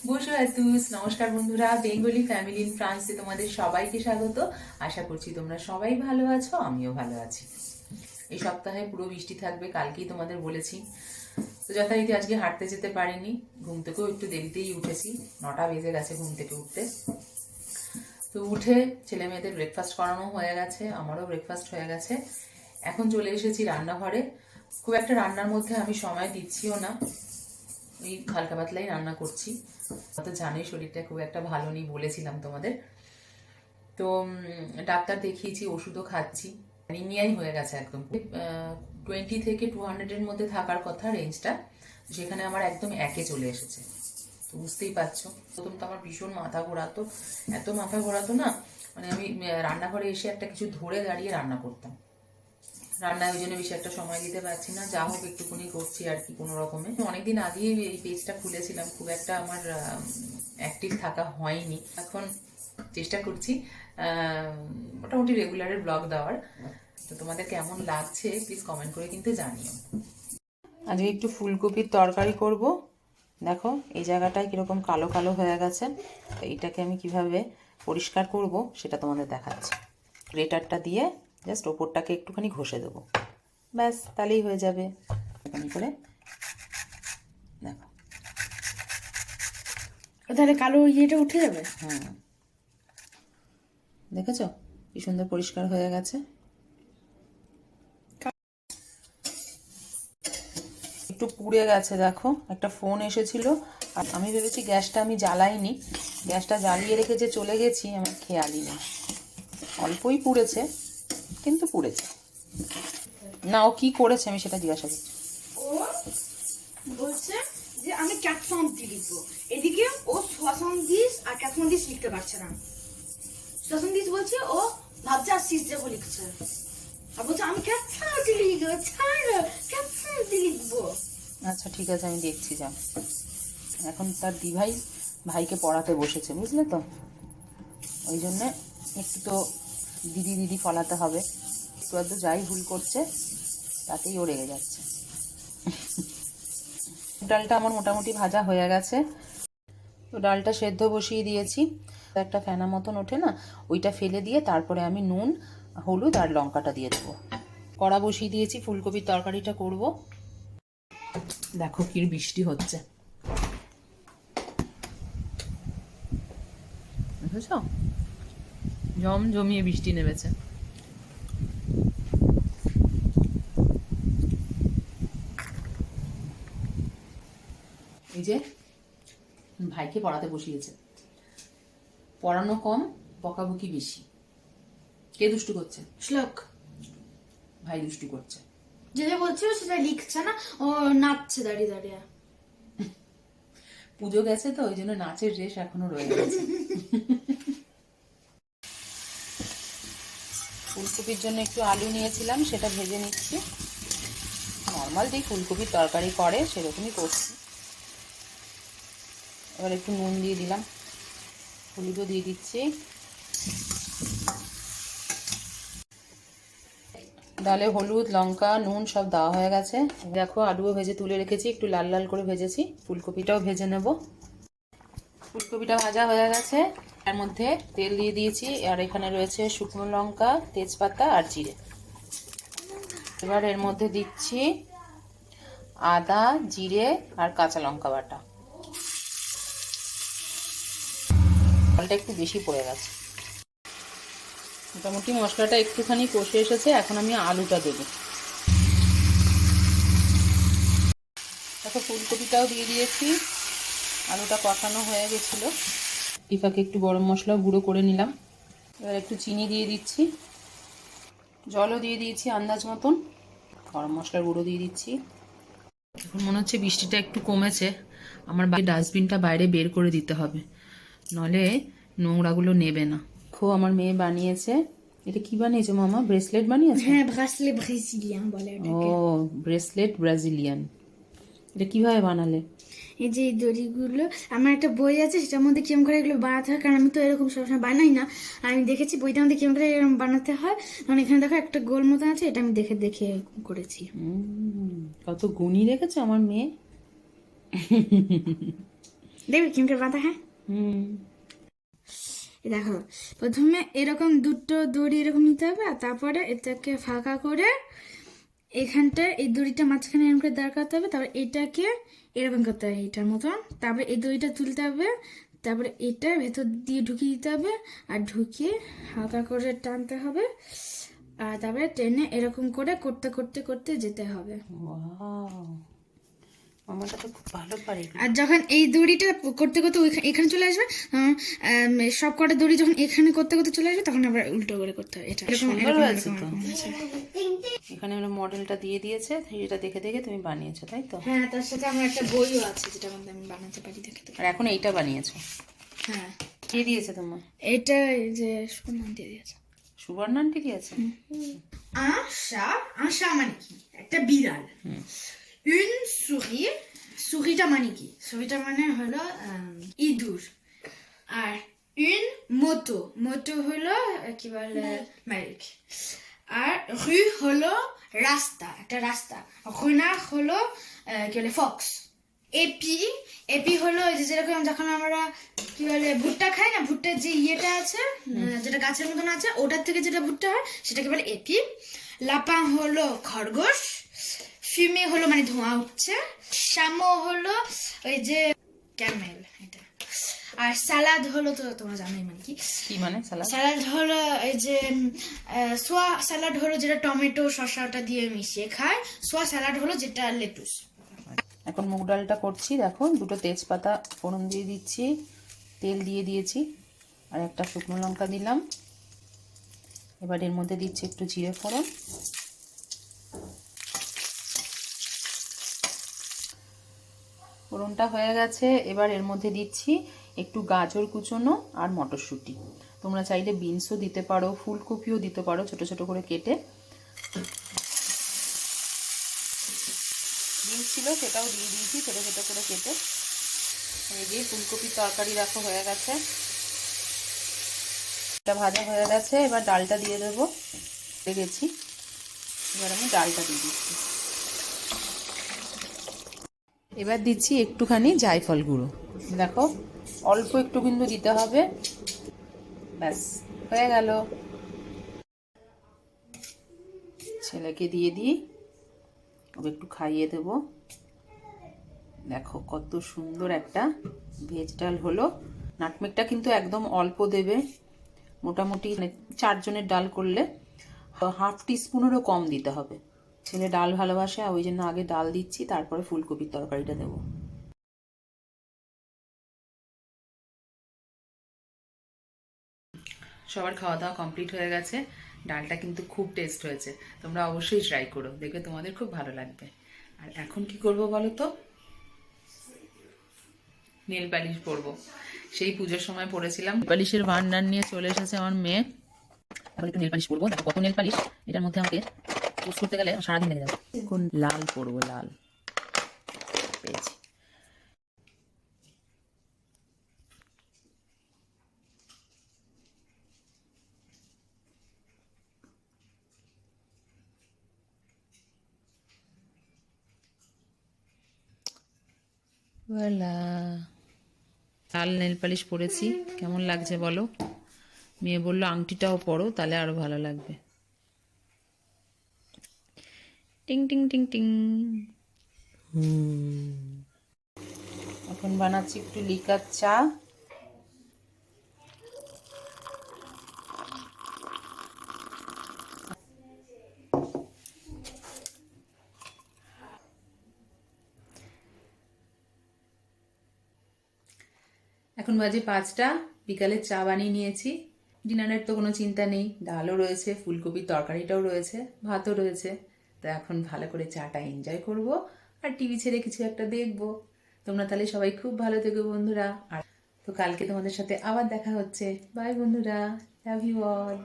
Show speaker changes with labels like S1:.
S1: বসো এতুস নমস্কার বন্ধুরা, বেঙ্গলি ফ্যামিলি ইন ফ্রান্সে তোমাদের সবাইকে স্বাগত। আশা করছি তোমরা সবাই ভালো আছো, আমিও ভালো আছি। এই সপ্তাহে পুরো বৃষ্টি থাকবে, কালকেই তোমাদের বলেছি। তো যথারীতি আজকে হাঁটতে যেতে পারিনি, ঘুম থেকেও একটু দেরিতেই উঠেছি, 9টা বেজে গেছে ঘুম থেকে উঠতে। তো উঠে ছেলে মেয়েদের ব্রেকফাস্ট করানো হয়ে গেছে, আমারও ব্রেকফাস্ট হয়ে গেছে। এখন চলে এসেছি রান্নাঘরে। খুব একটা রান্নার মধ্যে আমি সময় দিচ্ছিও না, এই হালকা পাতলাই রান্না করছি। তো জানোই শরীরটা খুব একটা ভালো নেই, বলেছিলাম তোমাদের। তো ডাক্তার দেখিয়েছি, ওষুধও খাচ্ছি, অ্যানিমিয়াই হয়ে গেছে একদম। 20 থেকে 200-এর মধ্যে থাকার কথা রেঞ্জটা, সেখানে আমার একদম 1-এ চলে এসেছে। তো বুঝতেই পারছো, প্রথম তো আমার ভীষণ মাথা ঘোরাতো, এত মাথা ঘোরাতো না, মানে আমি রান্নাঘরে এসে একটা কিছু ধরে দাঁড়িয়ে রান্না করতাম। রান্নায় ওই জন্য বেশি একটা সময় দিতে পারছি না, যা হোক একটুখানি করছি আর কি কোনো রকমে। অনেকদিন আগেই এই পেজটা খুলেছিলাম, খুব একটা আমার অ্যাক্টিভ থাকা হয়নি। এখন চেষ্টা করছি মোটামুটি রেগুলারের ব্লগ দেওয়ার। তো তোমাদের কেমন লাগছে প্লিজ কমেন্ট করে কিন্তু জানিও। আজকে একটু ফুলকপির তরকারি করব। দেখো এই জায়গাটায় কিরকম কালো কালো হয়ে গেছে, তো এইটাকে আমি কিভাবে পরিষ্কার করব সেটা তোমাদের দেখাচ্ছি। গ্রেটারটা দিয়ে জাস্ট ওপরটাকে একটুখানি ঘষে দেবো, ব্যাস তাহলেই হয়ে যাবে। এখানে করে দেখো,
S2: তাহলে কালো ইয়েটা উঠে যাবে।
S1: হ্যাঁ দেখেছ কি সুন্দর পরিষ্কার হয়ে গেছে। একটু পুড়ে গেছে দেখো, একটা ফোন এসেছিল আর আমি ভেবেছি গ্যাসটা আমি জ্বালাইনি, গ্যাসটা জ্বালিয়ে রেখে যে চলে গেছি আমার খেয়ালই নেই। অল্পই পুড়েছে কিন্তু পুড়েছে। না ও কি করেছে আমি সেটা জিজ্ঞাসা করছি।
S2: ও বলছে যে আমি ক্যাটসন্দি লিখবো, এদিকে ও সোয়াসন্দিস আর ক্যাটসন্দিস লিখতে পারছে না। সোয়াসন্দিস বলছে ও ভাবছে আর সিস যাবো লিখছে, আর বলছে আমি ক্যাটসন্দি লিখবো, ছাড়ো ক্যাটসন্দি লিখবো।
S1: আচ্ছা ঠিক আছে, আমি দেখছি। যা এখন তার দিভাই ভাইকে পড়াতে বসেছে, বুঝলে তো, ওই জন্যে একটু তো দিদি দিদি ফলাতে হবে। একটু আধটু যাই ভুল করছে তাতেই ও রেগে যাচ্ছে। ডালটা আমার মোটামুটি ভাজা হয়ে গেছে, তো ডালটা সেদ্ধ বসিয়ে দিয়েছি। একটা ফেনা মতন ওঠে না, ওইটা ফেলে দিয়ে তারপরে আমি নুন হলুদ আর লঙ্কাটা দিয়ে দেবো। কড়া বসিয়ে দিয়েছি, ফুলকপির তরকারিটা করব। দেখো কি বৃষ্টি হচ্ছে, বুঝেছ, জমিয়ে বৃষ্টি নেমেছে। এই যে ভাইকে পড়াতে বসিয়েছে, পড়ানো কম বকাবকি বেশি। কে দুষ্টু করছে?
S2: শ্লোক
S1: ভাই দুষ্টু করছে।
S2: যেটা বলছিল সেটা লিখছে না, ও নাচছে দাঁড়িয়ে দাঁড়িয়ে।
S1: পুজো গেছে তো ওই জন্য নাচের রেশ এখনো রয়ে গেছে। ফুলকপির জন্য একটু আলু নিয়েছিলাম, সেটা ভেজে নিচ্ছি। নর্মাল যেই ফুলকপির তরকারি করে সেরকমই করছি। এবার একটু নুন দিয়ে দিলাম, হলুদও দিয়ে দিচ্ছি। ডালে হলুদ লঙ্কা নুন সব দেওয়া হয়ে গেছে। দেখো আলুও ভেজে তুলে রেখেছি, একটু লাল লাল করে ভেজেছি। ফুলকপিটাও ভেজে নেব। ফুলকপিটা ভাজা হয়ে গেছে, এর মধ্যে তেল দিয়ে দিয়েছি, আর এখানে রয়েছে শুকনো লঙ্কা তেজপাতা আর জিরে। এবার এর মধ্যে দিচ্ছি আদা জিরে আর কাঁচা লঙ্কা বাটা। জলটা একটু বেশি পড়ে গেছে। মোটামুটি মশলাটা একটুখানি কষে এসেছে, এখন আমি আলুটা দেবো। দেখো ফুলকপিটাও দিয়ে দিয়েছি, আলুটা কষানো হয়ে গেছিলো। টিফাকে একটু গরম মশলা গুঁড়ো করে নিলাম। এবার একটু চিনি দিয়ে দিচ্ছি, জলও দিয়ে দিয়েছি আন্দাজ মতন, গরম মশলার গুঁড়ো দিয়ে দিচ্ছি। এখন মনে হচ্ছে বৃষ্টিটা একটু কমেছে, আমার ডাস্টবিনটা বাইরে বের করে দিতে হবে, নলে নোংরাগুলো নেবে না। আমার মেয়ে বানিয়েছে, এটা কি বানিয়েছে মামা? ব্রেসলেট বানিয়েছে?
S2: হ্যাঁ, ব্রাসলেট ব্রাজিলিয়ান বলে
S1: ও
S2: ওটাকে।
S1: Bracelet Brazilian. এটা কিভাবে বানালে?
S2: এই যে এই দড়িগুলো, আমার একটা বই আছে সেটার মধ্যে কিরম করে এগুলো বানাতে হয়, কারণ আমি তো এরকম সবসময় বানাই না। আর আমি দেখেছি বইটার মধ্যে কিরম করে এরকম বানাতে হয়, কারণ এখানে দেখো একটা গোল মতন আছে, এটা আমি দেখে দেখে করেছি।
S1: কত গুণী রেখেছে আমার মেয়ে।
S2: দেখবি কেমন করে বাঁধা হয়? এই দেখো, প্রথমে এরকম দুটো দড়ি এরকম নিতে হবে, আর তারপরে এটাকে ফাঁকা করে এখানটা এই দড়িটা মাঝখানে এরকম করে দাঁড় করাতে হবে, তারপরে এটাকে এরকম করতে হবে এইটার মতন, তারপরে এই দড়িটা তুলতে হবে, তারপরে এটা ভেতর দিয়ে ঢুকিয়ে দিতে হবে, আর ঢুকিয়ে হালকা করে টানতে হবে, আর তারপরে টেনে এরকম করে করতে করতে করতে যেতে হবে।
S1: আমারটা তো খুব ভালো পারে।
S2: আর যখন এই দড়িটা করতে করতে এখানে চলে আসবে, সব কটা দড়ি যখন এখানে করতে করতে চলে আসবে, তখন আবার উল্টো করে করতে হবে। এটা
S1: সুন্দর হয়েছে তো। এখানে আমরা মডেলটা দিয়ে দিয়েছে, সেটা দেখে দেখে তুমি বানিয়েছো, তাই তো?
S2: হ্যাঁ, তার সাথে আমার একটা বইও আছে যেটা আমি বানাতে পারি, দেখে তো।
S1: আর এখন এইটা বানিয়েছো?
S2: হ্যাঁ।
S1: কে দিয়েছে তোমার?
S2: এটা এই যে সুবর্ণা দিয়ে দিয়েছে।
S1: সুবর্ণা আন্টি দিয়েছে?
S2: আশা মানে কি? একটা বিড়াল। une souris, sourisটা মানে কি? sourisটা মানে হলো ইঁদুর। আর une moto, moto হলো কি বলে বাইক। আর rue হলো রাস্তা, একটা রাস্তা। renard হলো কি বলে ফক্স। এপি, এপি হলো ওই যে যেরকম যখন আমরা কি বলে ভুট্টা খাই না, ভুট্টার যে ইয়েটা আছে, যেটা গাছের মতন আছে, ওটার থেকে যেটা ভুট্টা হয় সেটাকে বলে এপি। লাপা হলো খরগোশ। ফিমে হলো মানে ধোঁয়া উঠছে। শামো হলো ওই যে ক্যামেল, এটা। আর সালাদ হলো তো তোমরা জানোই মানে কি।
S1: কি মানে সালাদ?
S2: স্যালাড হলো এই যে সোয়া স্যালাড হলো যেটা টমেটো শসাটা দিয়ে মিশিয়ে খায়। সোয়া স্যালাড হলো যেটা লেটুস।
S1: এখন মুগ ডালটা করছি, দেখো দুটো তেজপাতা ফোড়ন দিয়ে দিচ্ছি, তেল দিয়ে দিয়েছি, আর একটা শুকনো লঙ্কা দিলাম। এবার এর মধ্যে দিচ্ছি একটু জিরে ফোড়ন, ফোড়নটা হয়ে গেছে। এবার এর মধ্যে দিচ্ছি একটু গাজর কুচোনো আর মটরশুঁটি। তোমরা চাইলে বিনসও দিতে পারো, ফুলকপিও দিতে পারো ছোট ছোট করে কেটে। বিনস ছিল সেটাও দিয়ে দিয়েছি ছোট ছোট করে কেটে। এই যে ফুলকপির তরকারি দেখো হয়ে গেছে, এটা ভাজা হয়ে গেছে। এবার ডালটা দিয়ে দেবো, গেছি। এবার আমি ডালটা দিয়ে দিচ্ছি। এবার দিচ্ছি একটুখানি জায়ফল গুঁড়ো, দেখো অল্প একটু কিন্তু দিতে হবে। ব্যাস হয়ে গেল। ছেলেকে দিয়ে দিই, ওকে একটু খাইয়ে দেবো। দেখো কত সুন্দর একটা ভেজ ডাল হলো। নাটমেগটা কিন্তু একদম অল্প দেবে, মোটামুটি 4 জনের ডাল করলে হাফ টিস্পুনেরও কম দিতে হবে। ছেলে ডাল ভালোবাসে, ওই জন্য আগে ডাল দিচ্ছি, তারপরে ফুলকপির তরকারিটা দেবো। সবার খাওয়া দাওয়া কমপ্লিট হয়ে গেছে। ডালটা কিন্তু খুব টেস্ট হয়েছে, তোমরা অবশ্যই ট্রাই করো, দেখবে তোমাদের খুব ভালো লাগবে। আর এখন কি করব বলো তো? নেল পালিশ পরবো। সেই পুজোর সময় পরেছিলাম, নেল পালিশের ভান্ডার নিয়ে চলে এসেছে আমার মেয়ে। এখন একটু নেল পালিশ পরবো, দেখো কত নেল পালিশ। এটার মধ্যে আমাকে চুজ করতে গেলে সারাদিন লেগে যাবে। কোন লাল পরবো, লাল পেয়েছি। লাল নেল পালিশ পরেছি, কেমন লাগছে বলো? মেয়ে বললো আংটিটাও পরো, তাহলে আরো ভালো লাগবে। টিং টিং টিং টিং। এখন বানাচ্ছি একটু লিকার চা। এখন বাজে 5টা, বিকালে চা বানিয়ে নিয়েছি। ডিনারের তো কোনো চিন্তা নেই, ডালও রয়েছে, ফুলকপির তরকারিটাও রয়েছে, ভাতও রয়েছে। তো এখন ভালো করে চাটা এনজয় করব, আর টিভি ছেড়ে কিছু একটা দেখবো। তোমরা তাহলে সবাই খুব ভালো থেকো বন্ধুরা। আর তো কালকে তোমাদের সাথে আবার দেখা হচ্ছে। বাই বন্ধুরা, লাভ ইউ অল।